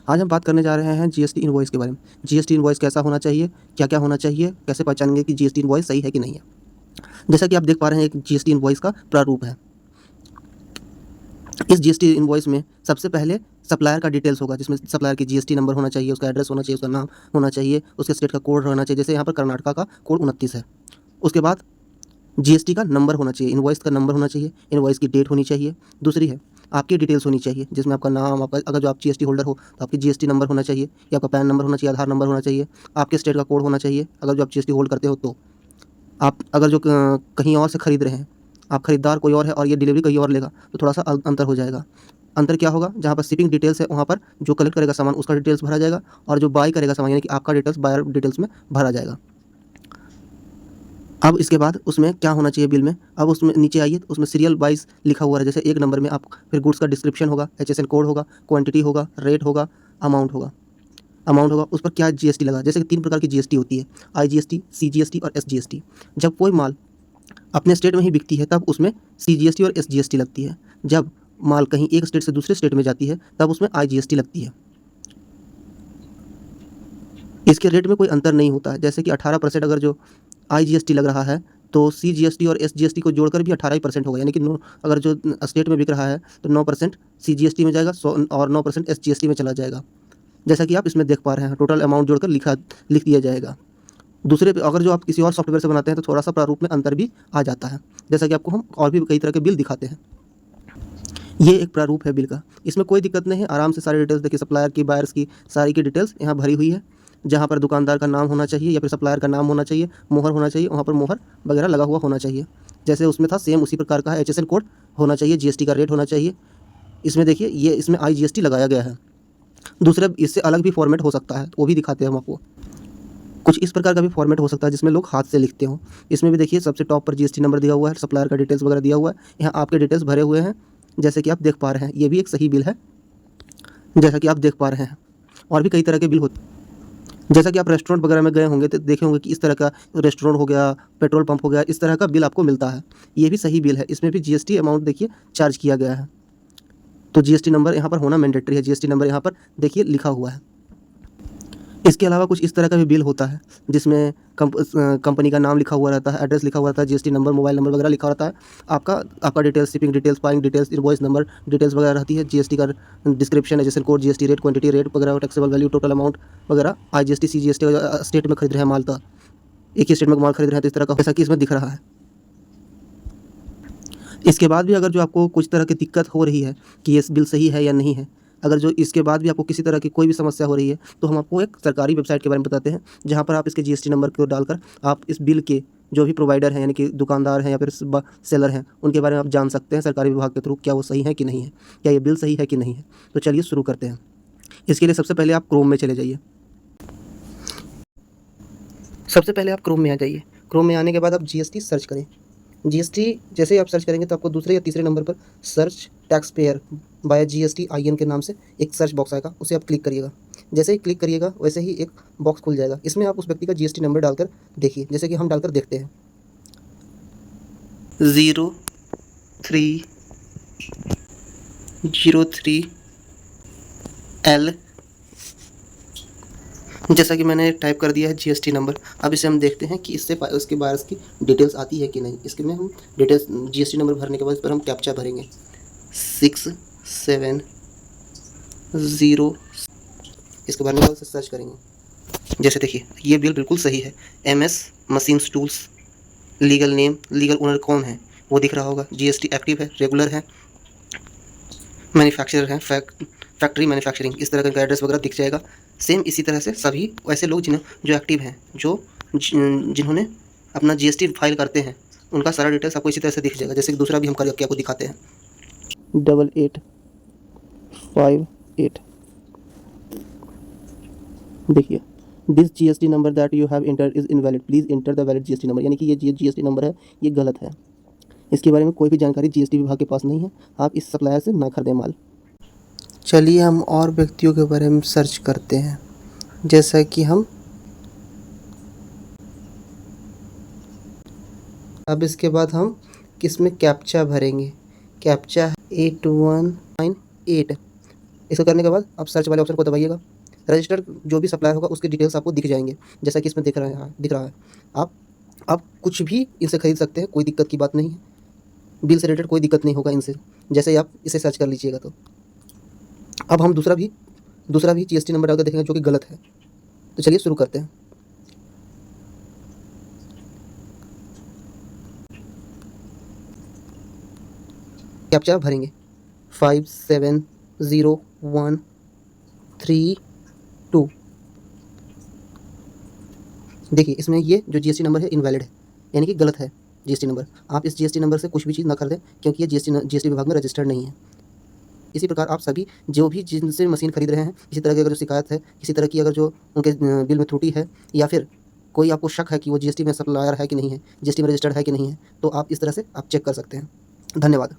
आज हम बात करने जा रहे हैं जीएसटी इनवॉइस के बारे में। जीएसटी इनवॉइस कैसा होना चाहिए, क्या-क्या होना चाहिए, कैसे पहचानेंगे कि जीएसटी इनवॉइस सही है कि नहीं है। जैसा कि आप देख पा रहे हैं एक जीएसटी इनवॉइस का प्रारूप है। इस जीएसटी इनवॉइस में सबसे पहले सप्लायर का डिटेल्स होगा, जिसमें सप्लायर की जीएसटी नंबर होना चाहिए, उसका एड्रेस होना चाहिए, उसका नाम होना चाहिए, उसके स्टेट का कोड होना चाहिए। जैसे यहाँ पर कर्नाटका का कोड 29 है। उसके बाद जीएसटी का नंबर होना चाहिए, इनवॉइस का नंबर होना चाहिए, इनवॉइस की डेट होनी चाहिए। दूसरी है आपकी डिटेल्स होनी चाहिए, जिसमें आपका नाम, आपका अगर जो आप जीएसटी होल्डर हो तो आपकी जीएसटी नंबर होना चाहिए, या आपका पैन नंबर होना चाहिए, आधार नंबर होना चाहिए, आपके स्टेट का कोड होना चाहिए अगर जो आप जीएसटी होल्ड करते हो तो। आप अगर जो कहीं और से खरीद रहे हैं, आप खरीदार कोई और है और ये डिलीवरी कहीं और लेगा तो थोड़ा सा अंतर हो जाएगा। अंतर क्या होगा, जहाँ पर शिपिंग डिटेल्स है वहाँ पर जो कलेक्ट करेगा सामान उसका डिटेल्स भरा जाएगा, और जो बाय करेगा सामान यानी कि आपका डिटेल्स बायर डिटेल्स में भरा जाएगा। अब इसके बाद उसमें क्या होना चाहिए बिल में, अब उसमें नीचे आइए तो उसमें सीरियल वाइज लिखा हुआ है। जैसे एक नंबर में आप फिर गुड्स का डिस्क्रिप्शन होगा, एचएसएन कोड होगा, क्वांटिटी होगा, रेट होगा, अमाउंट होगा, उस पर क्या जीएसटी लगा। जैसे कि 3 प्रकार की जीएसटी होती है, आईजीएसटी, सीजीएसटी और एसजीएसटी। जब कोई माल अपने स्टेट में ही बिकती है तब उसमें सीजीएसटी और एसजीएसटी लगती है। जब माल कहीं एक स्टेट से दूसरे स्टेट में जाती है तब उसमें आईजीएसटी लगती है। इसके रेट में कोई अंतर नहीं होता है। जैसे कि 18% अगर जो आईजीएसटी लग रहा है तो सीजीएसटी और एसजीएसटी को जोड़कर भी 18% होगा, यानी कि अगर जो स्टेट में बिक रहा है तो 9% सीजीएसटी में जाएगा और 9% एसजीएसटी में चला जाएगा। जैसा कि आप इसमें देख पा रहे हैं, टोटल अमाउंट जोड़कर लिख दिया जाएगा। दूसरे पे अगर जो आप किसी और सॉफ्टवेयर से बनाते हैं तो थोड़ा सा प्रारूप में अंतर भी आ जाता है, जैसा कि आपको हम और भी कई तरह के बिल दिखाते हैं। ये एक प्रारूप है बिल का, इसमें कोई दिक्कत नहीं है। आराम से सारी डिटेल्स देखिए, सप्लायर की, बायर्स की, सारी की डिटेल्स यहाँ भरी हुई है। जहाँ पर दुकानदार का नाम होना चाहिए या फिर सप्लायर का नाम होना चाहिए, मोहर होना चाहिए, वहाँ पर मोहर वगैरह लगा हुआ होना चाहिए। जैसे उसमें था सेम उसी प्रकार का है। एचएसएन कोड होना चाहिए, जीएसटी का रेट होना चाहिए। इसमें देखिए ये इसमें आईजीएसटी लगाया गया है। दूसरे इससे अलग भी फॉर्मेट हो सकता है, वो भी दिखाते हैं हम आपको। कुछ इस प्रकार का भी फॉर्मेट हो सकता है जिसमें लोग हाथ से लिखते हों। इसमें भी देखिए सबसे टॉप पर जीएसटी नंबर दिया हुआ है, सप्लायर का डिटेल्स वगैरह दिया हुआ है, यहाँ आपके डिटेल्स भरे हुए हैं। जैसे कि आप देख पा रहे हैं ये भी एक सही बिल है, जैसा कि आप देख पा रहे हैं। और भी कई तरह के बिल होते हैं। जैसा कि आप रेस्टोरेंट वगैरह में गए होंगे तो देखे होंगे कि इस तरह का रेस्टोरेंट हो गया, पेट्रोल पंप हो गया, इस तरह का बिल आपको मिलता है। ये भी सही बिल है, इसमें भी जीएसटी अमाउंट देखिए चार्ज किया गया है। तो जीएसटी नंबर यहाँ पर होना मैंडेटरी है, जीएसटी नंबर यहाँ पर देखिए लिखा हुआ है। इसके अलावा कुछ इस तरह का भी बिल होता है जिसमें कंपनी का नाम लिखा हुआ रहता है, एड्रेस लिखा हुआ रहता है, जीएसटी नंबर, मोबाइल नंबर वगैरह लिखा रहता है। आपका details, shipping details, buying details, invoice number details वगैरह रहती है। जीएसटी का description, HSN code, GST rate, quantity rate वगैरह, टैक्सेबल वैल्यू, टोटल अमाउंट वगैरह, आईजीएसटी, सीजीएसटी। स्टेट में खरीद रहे हैं माल तो एक ही स्टेट में माल खरीद रहे हैं तो इस तरह का, जैसा कि इसमें दिख रहा है। इसके बाद भी अगर जो आपको कुछ तरह की दिक्कत हो रही है कि ये बिल सही है या नहीं है, अगर जो इसके बाद भी आपको किसी तरह की कोई भी समस्या हो रही है तो हम आपको एक सरकारी वेबसाइट के बारे में बताते हैं, जहाँ पर आप इसके जीएसटी नंबर को डालकर आप इस बिल के जो भी प्रोवाइडर हैं, यानी कि दुकानदार हैं या फिर सेलर हैं, उनके बारे में आप जान सकते हैं सरकारी विभाग के थ्रू, क्या वो सही है कि नहीं है, क्या ये बिल सही है कि नहीं है। तो चलिए शुरू करते हैं। इसके लिए सबसे पहले आप क्रोम में चले जाइए। सबसे पहले आप क्रोम में आ जाइए। क्रोम में आने के बाद आप जीएसटी सर्च करें। जीएसटी जैसे ही आप सर्च करेंगे तो आपको दूसरे या तीसरे नंबर पर search tax payer bye GST IN के नाम से एक सर्च बॉक्स आएगा, उसे आप क्लिक करिएगा। जैसे ही क्लिक करिएगा वैसे ही एक बॉक्स खुल जाएगा। इसमें आप उस व्यक्ति का जीएसटी नंबर डालकर देखिए, जैसे कि हम डालकर देखते हैं 0303L। जैसा कि मैंने टाइप कर दिया है जीएसटी नंबर। अब इसे हम देखते हैं कि इससे उसके बायर्स की डिटेल्स आती है कि नहीं। इसके में हम डिटेल्स जीएसटी नंबर भरने के बाद इस पर हम कैप्चा भरेंगे 670। इसके भरने के बाद से सर्च करेंगे। जैसे देखिए ये बिल बिल्कुल सही है। MS machine tools, legal name, legal owner कौन है वो दिख रहा होगा, जीएसटी एक्टिव है, रेगुलर है, मैन्युफैक्चरर है, फैक्ट्री मैन्युफैक्चरिंग, इस तरह का एड्रेस वगैरह दिख जाएगा। सेम इसी तरह से सभी ऐसे लोग जो एक्टिव हैं, जिन्होंने अपना जीएसटी फाइल करते हैं, उनका सारा डिटेल्स आपको इसी तरह से दिख जाएगा। जैसे कि दूसरा भी हम करके आपको दिखाते हैं 8858। देखिए this GST number that you have inter is invalid, please enter the valid GST number, यानी कि ये जीएसटी नंबर है ये गलत है। इसके बारे में कोई भी जानकारी जीएसटी विभाग के पास नहीं है। आप इस सप्लायर से ना खरीदें माल। चलिए हम और व्यक्तियों के बारे में सर्च करते हैं। जैसा कि हम अब इसके बाद हम किसमें कैप्चा भरेंगे। कैप्चा है 8198। इसको करने के बाद आप सर्च वाले ऑप्शन को दबाइएगा। रजिस्टर्ड जो भी सप्लायर होगा उसके डिटेल्स आपको दिख जाएंगे, जैसा कि इसमें दिख रहा है। आप कुछ भी इनसे खरीद सकते हैं, कोई दिक्कत की बात नहीं है। बिल से रिलेटेड कोई दिक्कत नहीं होगा इनसे, जैसे ही आप इसे सर्च कर लीजिएगा। तो अब हम दूसरा भी जीएसटी नंबर डालकर देखेंगे जो कि गलत है। तो चलिए शुरू करते हैं। कैप्चा भरेंगे 57013 देखिए इसमें ये जो जीएसटी नंबर है इनवैलिड है, यानी कि गलत है जीएसटी नंबर। आप इस जीएसटी नंबर से कुछ भी चीज़ ना खरीदें, क्योंकि ये जीएसटी विभाग में रजिस्टर्ड नहीं है। इसी प्रकार आप सभी जो भी जिनसे मशीन खरीद रहे हैं, किसी तरह की अगर जो शिकायत है, किसी तरह की अगर जो उनके बिल में त्रुटि है, या फिर कोई आपको शक है कि वो जीएसटी में सप्लायर है कि नहीं है, जीएसटी में रजिस्टर्ड है कि नहीं है, तो आप इस तरह से आप चेक कर सकते हैं। धन्यवाद।